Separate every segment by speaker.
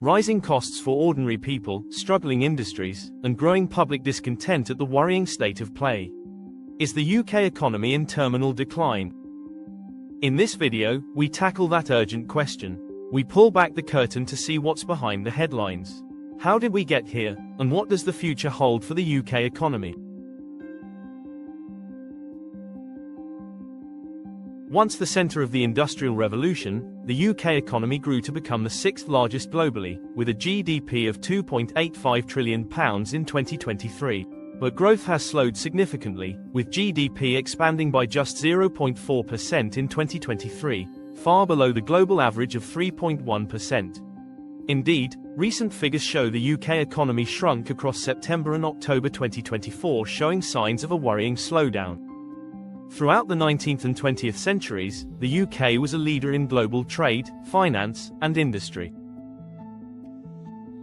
Speaker 1: Rising costs for ordinary people, struggling industries, and growing public discontent at the worrying state of play. Is the UK economy in terminal decline? In this video, we tackle that urgent question. We pull back the curtain to see what's behind the headlines. How did we get here, and what does the future hold for the UK economy? Once the centre of the Industrial Revolution, the UK economy grew to become the sixth largest globally, with a GDP of £2.85 trillion in 2023. But growth has slowed significantly, with GDP expanding by just 0.4% in 2023, far below the global average of 3.1%. Indeed, recent figures show the UK economy shrunk across September and October 2024, showing signs of a worrying slowdown. Throughout the 19th and 20th centuries, the UK was a leader in global trade, finance, and industry.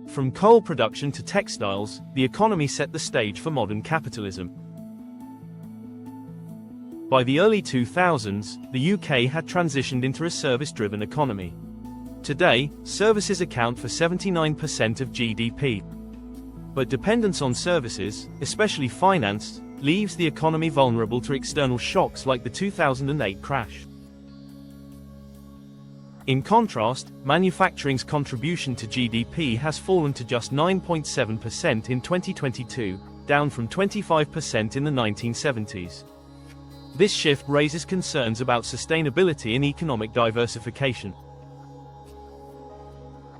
Speaker 1: From coal production to textiles, the economy set the stage for modern capitalism. By the early 2000s, the UK had transitioned into a service-driven economy. Today, services account for 79% of GDP. But dependence on services, especially finance, leaves the economy vulnerable to external shocks like the 2008 crash. In contrast, manufacturing's contribution to GDP has fallen to just 9.7% in 2022, down from 25% in the 1970s. This shift raises concerns about sustainability and economic diversification.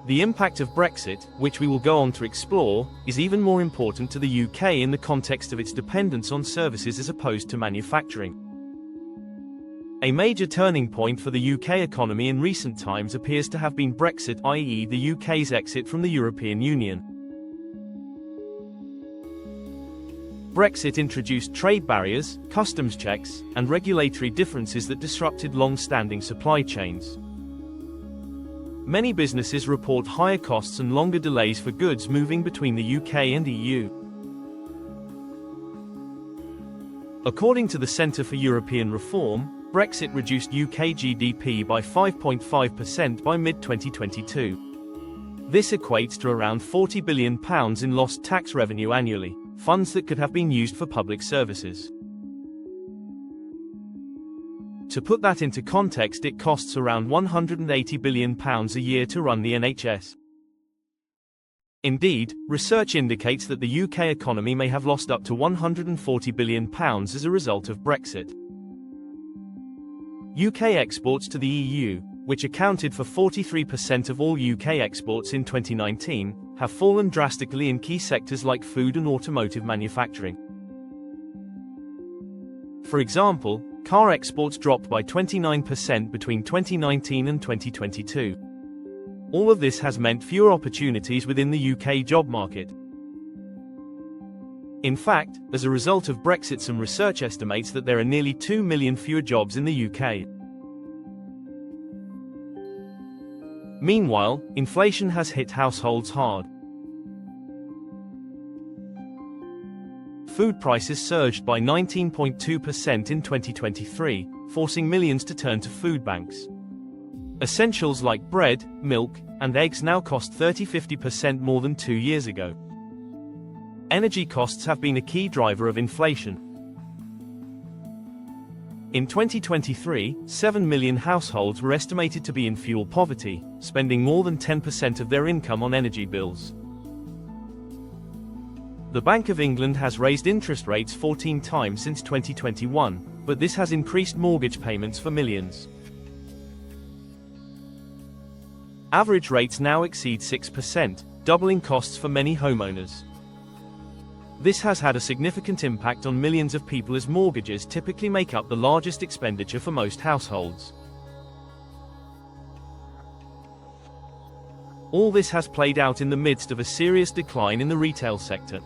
Speaker 1: The impact of Brexit, which we will go on to explore, is even more important to the UK in the context of its dependence on services as opposed to manufacturing. A major turning point for the UK economy in recent times appears to have been Brexit, i.e. the UK's exit from the European Union. Brexit introduced trade barriers, customs checks, and regulatory differences that disrupted long-standing supply chains. Many businesses report higher costs and longer delays for goods moving between the UK and EU. According to the Centre for European Reform, Brexit reduced UK GDP by 5.5% by mid-2022. This equates to around £40 billion in lost tax revenue annually, funds that could have been used for public services. To put that into context, it costs around £180 billion a year to run the NHS. Indeed, research indicates that the UK economy may have lost up to £140 billion as a result of Brexit. UK exports to the EU, which accounted for 43% of all UK exports in 2019, have fallen drastically in key sectors like food and automotive manufacturing. For example, car exports dropped by 29% between 2019 and 2022. All of this has meant fewer opportunities within the UK job market. In fact, as a result of Brexit, some research estimates that there are nearly 2 million fewer jobs in the UK. Meanwhile, inflation has hit households hard. Food prices surged by 19.2% in 2023, forcing millions to turn to food banks. Essentials like bread, milk, and eggs now cost 30–50% more than 2 years ago. Energy costs have been a key driver of inflation. In 2023, 7 million households were estimated to be in fuel poverty, spending more than 10% of their income on energy bills. The Bank of England has raised interest rates 14 times since 2021, but this has increased mortgage payments for millions. Average rates now exceed 6%, doubling costs for many homeowners. This has had a significant impact on millions of people as mortgages typically make up the largest expenditure for most households. All this has played out in the midst of a serious decline in the retail sector.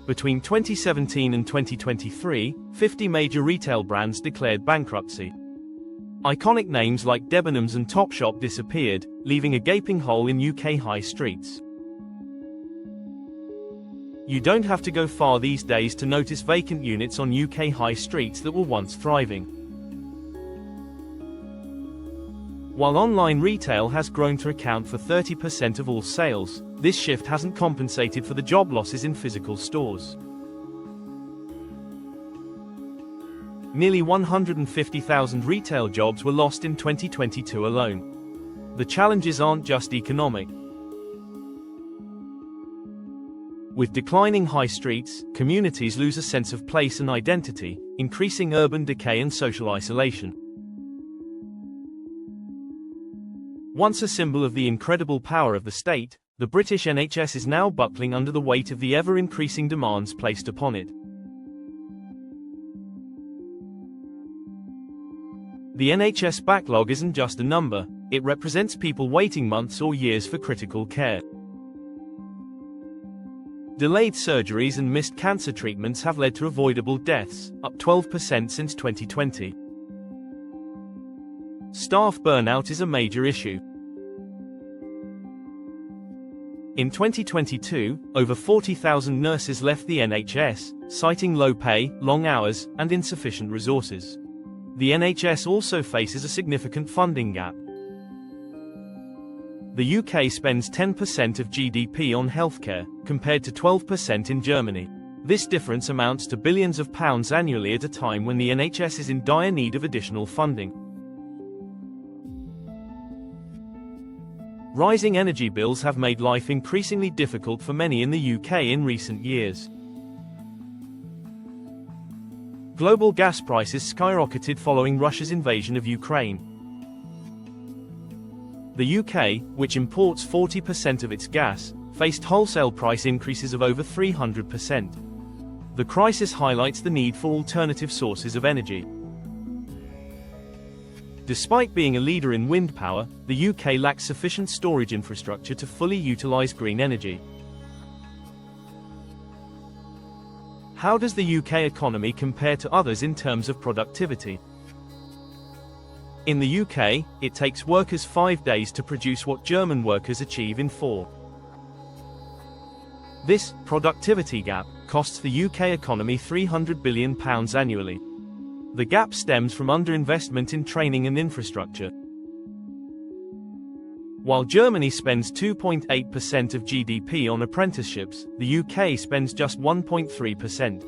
Speaker 1: Between 2017 and 2023, 50 major retail brands declared bankruptcy. Iconic names like Debenhams and Topshop disappeared, leaving a gaping hole in UK high streets. You don't have to go far these days to notice vacant units on UK high streets that were once thriving. While online retail has grown to account for 30% of all sales, this shift hasn't compensated for the job losses in physical stores. Nearly 150,000 retail jobs were lost in 2022 alone. The challenges aren't just economic. With declining high streets, communities lose a sense of place and identity, increasing urban decay and social isolation. Once a symbol of the incredible power of the state, the British NHS is now buckling under the weight of the ever-increasing demands placed upon it. The NHS backlog isn't just a number, it represents people waiting months or years for critical care. Delayed surgeries and missed cancer treatments have led to avoidable deaths, up 12% since 2020. Staff burnout is a major issue. In 2022, over 40,000 nurses left the NHS, citing low pay, long hours, and insufficient resources. The NHS also faces a significant funding gap. The UK spends 10% of GDP on healthcare, compared to 12% in Germany. This difference amounts to billions of pounds annually at a time when the NHS is in dire need of additional funding. Rising energy bills have made life increasingly difficult for many in the UK in recent years. Global gas prices skyrocketed following Russia's invasion of Ukraine. The UK, which imports 40% of its gas, faced wholesale price increases of over 300%. The crisis highlights the need for alternative sources of energy. Despite being a leader in wind power, the UK lacks sufficient storage infrastructure to fully utilise green energy. How does the UK economy compare to others in terms of productivity? In the UK, it takes workers 5 days to produce what German workers achieve in 4. This productivity gap costs the UK economy £300 billion annually. The gap stems from underinvestment in training and infrastructure. While Germany spends 2.8% of GDP on apprenticeships, the UK spends just 1.3%.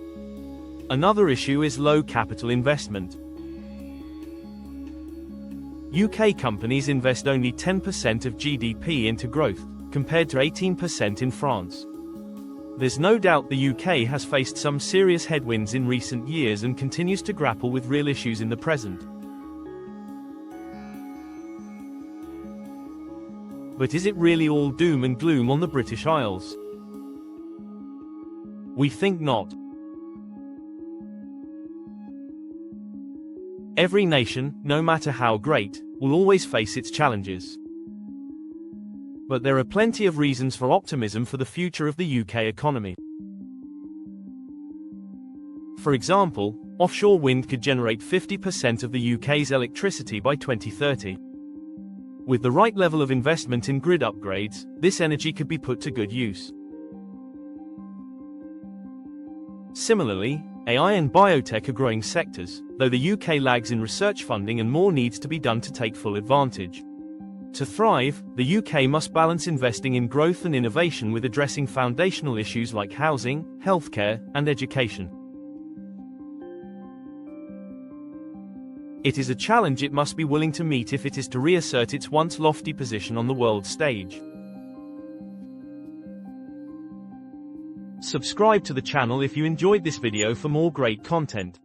Speaker 1: Another issue is low capital investment. UK companies invest only 10% of GDP into growth, compared to 18% in France. There's no doubt the UK has faced some serious headwinds in recent years and continues to grapple with real issues in the present. But is it really all doom and gloom on the British Isles? We think not. Every nation, no matter how great, will always face its challenges. But there are plenty of reasons for optimism for the future of the UK economy. For example, offshore wind could generate 50% of the UK's electricity by 2030. With the right level of investment in grid upgrades, this energy could be put to good use. Similarly, AI and biotech are growing sectors, though the UK lags in research funding and more needs to be done to take full advantage. To thrive, the UK must balance investing in growth and innovation with addressing foundational issues like housing, healthcare, and education. It is a challenge it must be willing to meet if it is to reassert its once lofty position on the world stage. Subscribe to the channel if you enjoyed this video for more great content.